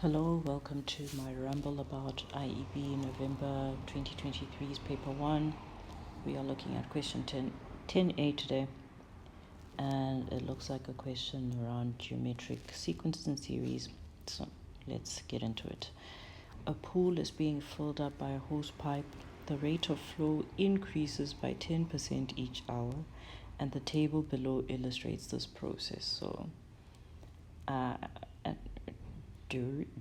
Hello, welcome to my ramble about IEB November 2023's paper 1. We are looking at question 10A today, and it looks like a question around geometric sequences and series. So let's get into it. A pool is being filled up by a hose pipe. The rate of flow increases by 10% each hour, and the table below illustrates this process. So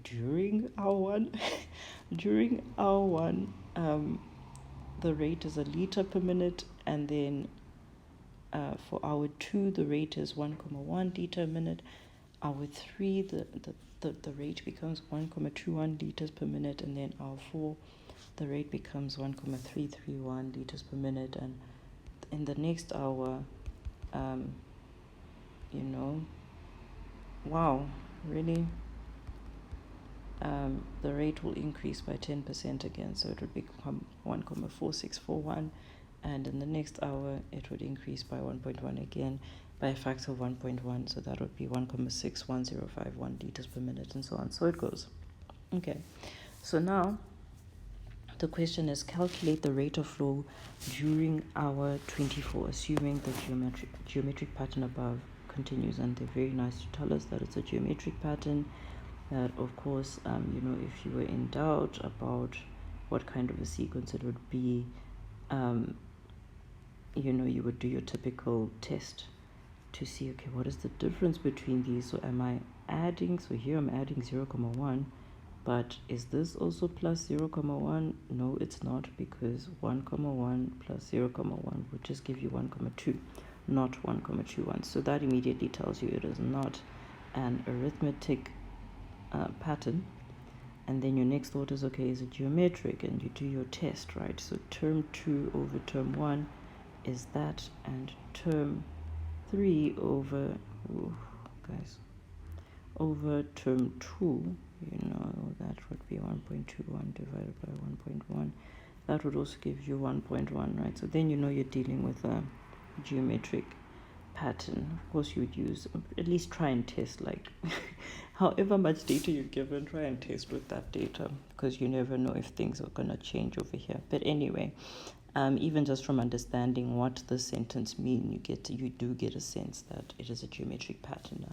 during hour one, the rate is a liter per minute, and then for hour 2, the rate is 1.1 liter a minute. Hour 3, the rate becomes 1.21 liters per minute, and then hour 4, the rate becomes 1.331 liters per minute, and in the next hour, wow, really. The rate will increase by 10% again, so it would become 1.4641, and in the next hour it would increase by 1.1 again by a factor of 1.1, so that would be 1.61051 liters per minute, and so on. So it goes. Okay, so now the question is calculate the rate of flow during hour 24, assuming the geometric pattern above continues. And they're very nice to tell us that it's a geometric pattern. That, of course, if you were in doubt about what kind of a sequence it would be, you would do your typical test to see, okay, what is the difference between these? So am I adding? So here I'm adding 0.1, but is this also plus 0.1? No, it's not, because 1.1 plus 0.1 would just give you 1.2, not 1.21. So that immediately tells you it is not an arithmetic pattern. And then your next thought is, okay, is it geometric? And you do your test, right? So term 2 over term 1 is that, and term 3 over term 2, that would be 1.21 divided by 1.1. That would also give you 1.1, right? So then you're dealing with a geometric pattern. Of course, you would use, at least try and test, like however much data you're given, try and test with that data, because you never know if things are going to change over here. But anyway, even just from understanding what the sentence means, you do get a sense that it is a geometric pattern.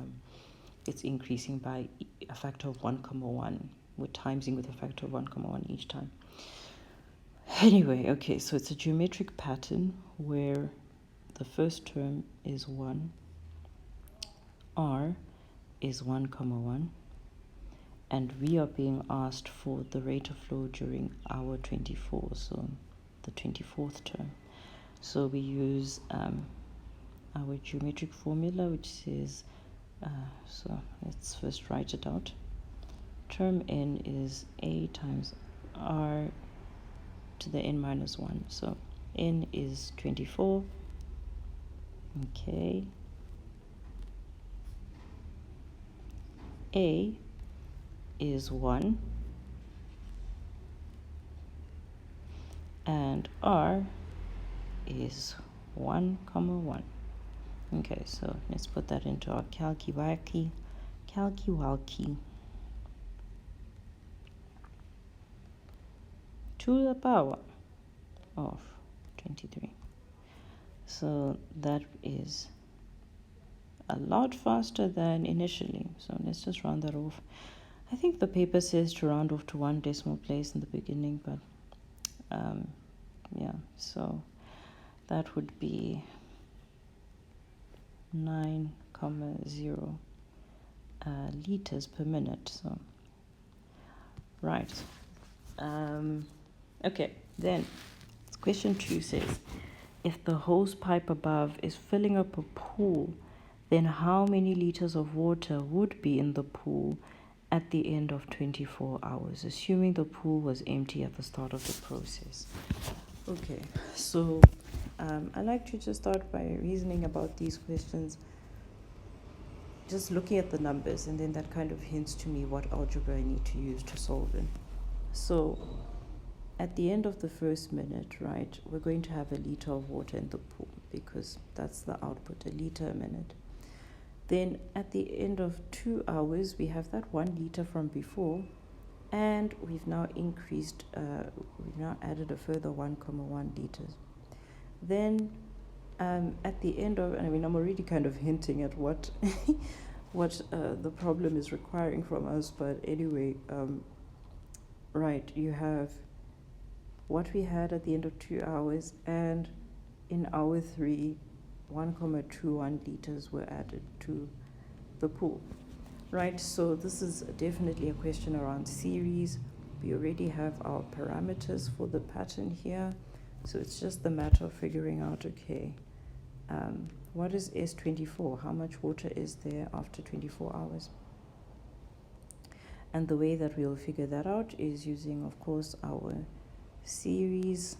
It's increasing by a factor of 1.1. We're timesing with a factor of 1.1 each time. Anyway, okay, so it's a geometric pattern where the first term is 1, R is 1.1, and we are being asked for the rate of flow during hour 24, so the 24th term. So we use our geometric formula, which says, so let's first write it out. Term n is A times R to the n minus 1. So n is 24. Okay. A is 1. And R is 1.1. Okay, so let's put that into our calculaki. To the power of 23. So that is a lot faster than initially. So let's just round that off. I think the paper says to round off to 1 decimal place in the beginning, but yeah, so that would be 9.0 liters per minute. So right. Okay, then question 2 says, if the hose pipe above is filling up a pool, then how many liters of water would be in the pool at the end of 24 hours, assuming the pool was empty at the start of the process? Okay, so I like to just start by reasoning about these questions, just looking at the numbers, and then that kind of hints to me what algebra I need to use to solve it. So at the end of the first minute, right, we're going to have a liter of water in the pool, because that's the output, a liter a minute. Then at the end of 2 hours, we have that 1 liter from before, and we've now increased, we've now added a further 1.1 liters. Then at the end of, I mean, I'm already kind of hinting at what what the problem is requiring from us, but anyway, right, you have what we had at the end of 2 hours, and in hour 3, 1.21 liters were added to the pool. Right, so this is definitely a question around series. We already have our parameters for the pattern here, so it's just the matter of figuring out, okay, what is S24? How much water is there after 24 hours? And the way that we'll figure that out is using, of course, our series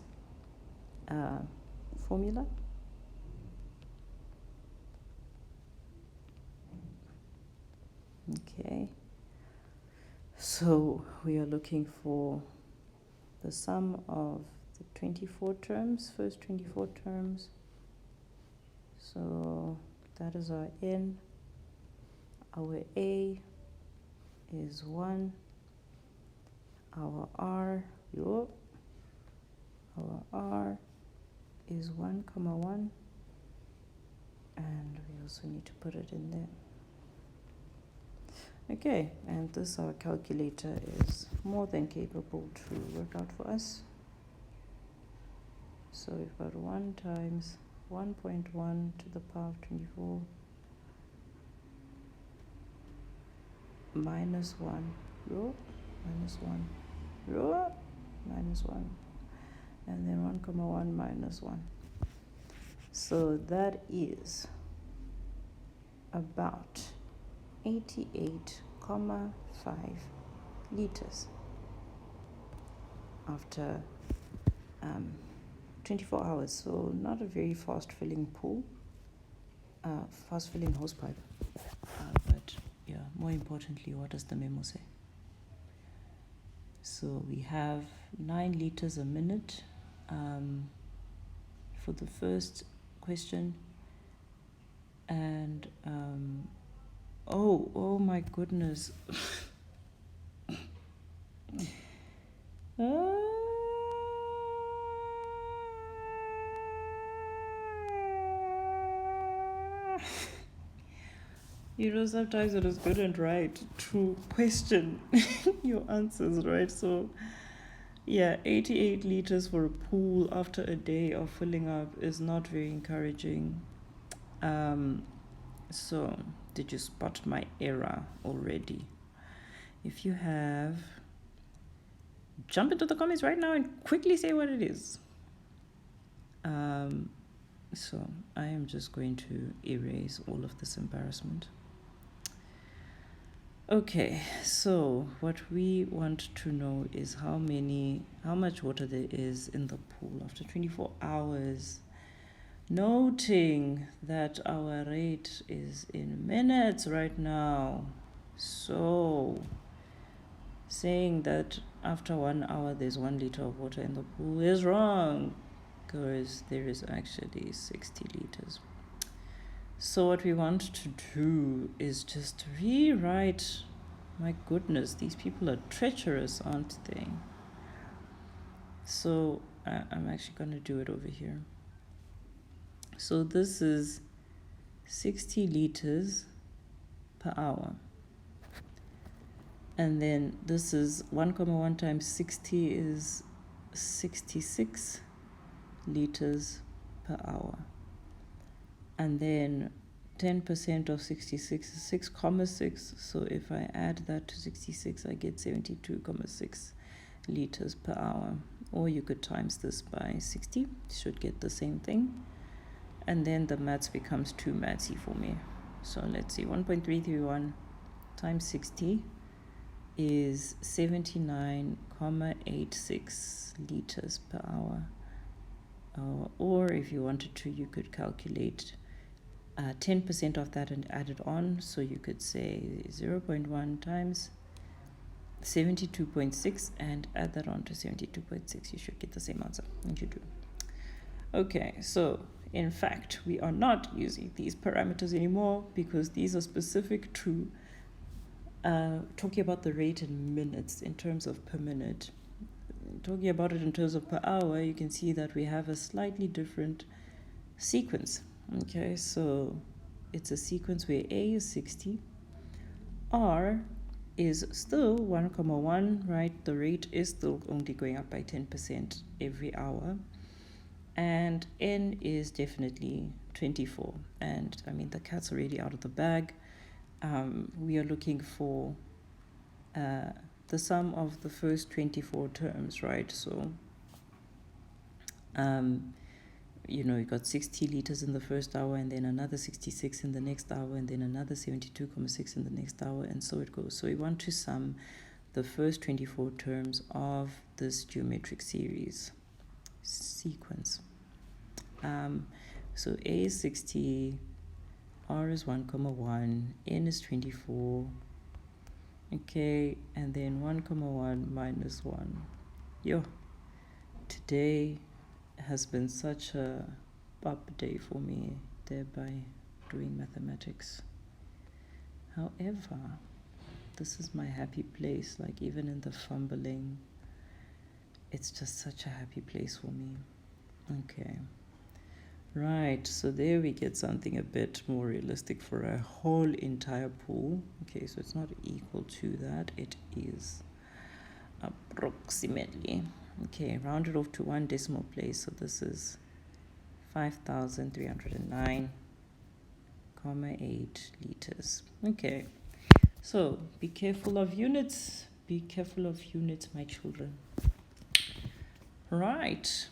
formula. Okay, so we are looking for the sum of the 24 terms, first 24 terms. So that is our N. Our A is 1. Our R, our R is 1.1. And we also need to put it in there. Okay, and this, our calculator is more than capable to work out for us. So we've got 1 times 1.1 to the power of 24 minus 1, minus 1, minus 1, and then 1.1 minus 1. So that is about 88.5 liters after 24 hours. So not a very fast filling pool, fast filling hosepipe. But yeah, more importantly, what does the memo say? So we have 9 liters a minute for the first question, and oh my goodness. You know, sometimes it is good and right to question your answers, right? So yeah, 88 liters for a pool after a day of filling up is not very encouraging. So did you spot my error already? If you have, jump into the comments right now and quickly say what it is. So I am just going to erase all of this embarrassment. Okay, so what we want to know is how much water there is in the pool after 24 hours. Noting that our rate is in minutes right now. So saying that after 1 hour there's 1 liter of water in the pool is wrong, because there is actually 60 liters. So what we want to do is just rewrite. My goodness, these people are treacherous, aren't they? So I'm actually going to do it over here. So this is 60 liters per hour. And then this is 1.1 times 60 is 66 liters per hour. And then 10% of 66 is 6.6. So if I add that to 66, I get 72.6 liters per hour. Or you could times this by 60. You should get the same thing. And then the maths becomes too mathsy for me. So let's see, 1.331 times 60 is 79.86 liters per hour. Or if you wanted to, you could calculate 10% of that and add it on. So you could say 0.1 times 72.6 and add that on to 72.6. You should get the same answer, and you do. Okay, so In fact, we are not using these parameters anymore because these are specific to talking about the rate in minutes in terms of per minute. Talking about it in terms of per hour, you can see that we have a slightly different sequence. Okay, so it's a sequence where A is 60, R is still 1,1, right? The rate is still only going up by 10% every hour. And N is definitely 24. And I mean, the cat's already out of the bag. We are looking for the sum of the first 24 terms, right? So, you know, you got 60 liters in the first hour, and then another 66 in the next hour, and then another 72.6 in the next hour, and so it goes. So we want to sum the first 24 terms of this geometric series sequence. So A is 60, R is 1,1, N is 24, okay, and then 1,1 minus 1. Yo, today has been such a up day for me, thereby doing mathematics. However, this is my happy place, like even in the fumbling, it's just such a happy place for me. Okay. Right, so there we get something a bit more realistic for a whole entire pool. Okay, so it's not equal to that, it is approximately. Okay, rounded off to one decimal place, so this is 5,309.8 liters. Okay, so be careful of units, my children. Right.